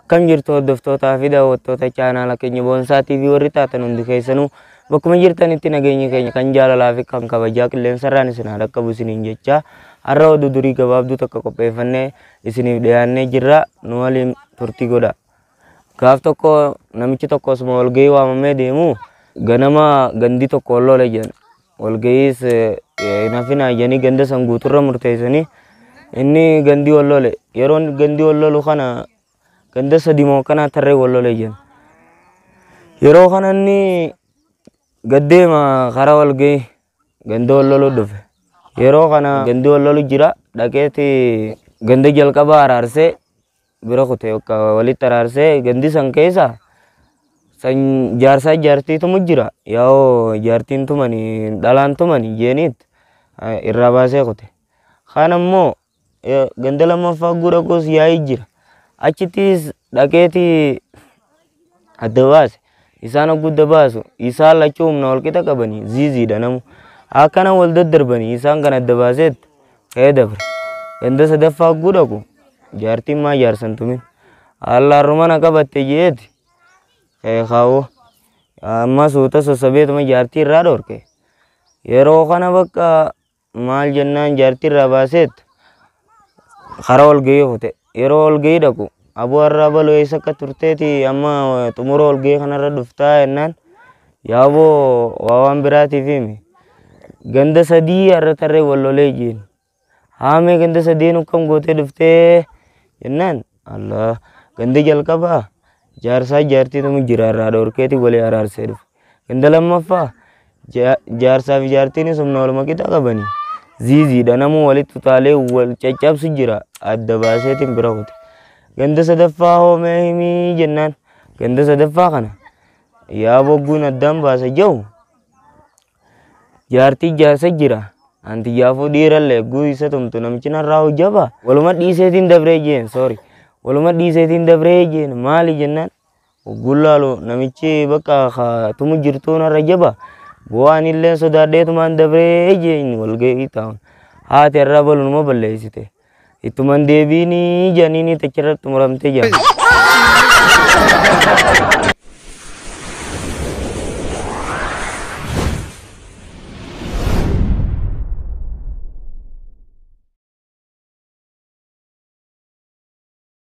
Akkam jirtu hordoftootaa fi daawwattoota chaanaala keenya Boonsaa TV warri taatan hundi keessanuu bakkuma jirtanitti nageenya keenya kan jaalalaa fi kan kabajaa qilleensarraan isin haa dhaqqabu isiniin jecha har'a oduu durii gabaabduu tokko qopheeffannee isiniif dhiyaannee jirra. Nu waliin turtii godhaa. Gaaf tokko namichi tokko osuma walgahii waamamee deemu ganama gandi tokko olloole jedhan. Walgahiis nafinaa jedhanii ganda san guuturra murteessanii inni gandi olloole. Yeroo gandi olloolu kana ganda sadii moo kana tarree olloole jedhan. Yeroo kana inni gaddeema karaa walgahii ganda olloolu dhufe. Yeroo kana gandi olloolu jira dhaqeeti ganda jalqabaa araarsee bira kutee walitti araarsee gandi san keessa san jaarsaa jaartiitu jira. Yaa'oo jaartiin tumani dhalaan tumani jeeniit irraa baasee kute. Kaan ammoo ganda lammaffaa gura goos yaa'ii jira. Achittis dhaqeeti adda baase. Isaan gudda baasu isaan lachuu humna wal qixa qabanii ziiziidha namu. Akkana wal daddarbanii isaan kan adda baaseet ka'ee dabre. Ganda sadaffaa gudhaku jaartiin maa jaarsan tumin. Allaarrumana qabatte jeeti ka'ee kaawoo. Amma suuta sossobeetuma jaartii irraa dhorke. Yeroo kana bakka maal jennaan jaartii irraa baaseet karaa walgahii kute. Yeroo walgahii dhaqu aboo irraa baloo eessa akka turteeti amma xumura walgahii kanarra dhuftaa jennaan yaaboo waa waan biraatiif himi. Ganda sadii har'a tarree wallolee jeen. Haamee ganda sadeen akkam gootee dhuftee jennaan Allah ganda jalqabaa jaarsaa jaartiitu jira irraa dhorkeeti walii araarsee dhufe. Ganda lammaffaa jaarsaa fi jaartiinis humna waluma qixa qabanii ziiziidha namuu walitti utaalee wal caccabsu jira adda baaseetiin bira kute. Ganda sadaffaa hoomee himii jennaan ganda sadaffaa kana yaa bogguun addaan baasa jiru jaartii jaarsa jira. Anti jaafuu dhiirallee eeguu isa tumtu namichi narraa hojjaba waluma dhiiseetiin dabree jeen waluma dhiiseetiin dabree jeen maali jennaan gullaalu namichi bakka tumu jirtuu narra jaba bu'aan illee sodaadheetumaan dabree jeen walgahii taa'un haati irraa balunuma balleessite. Ituman deebiinii janiini tachirratti muramtee jira.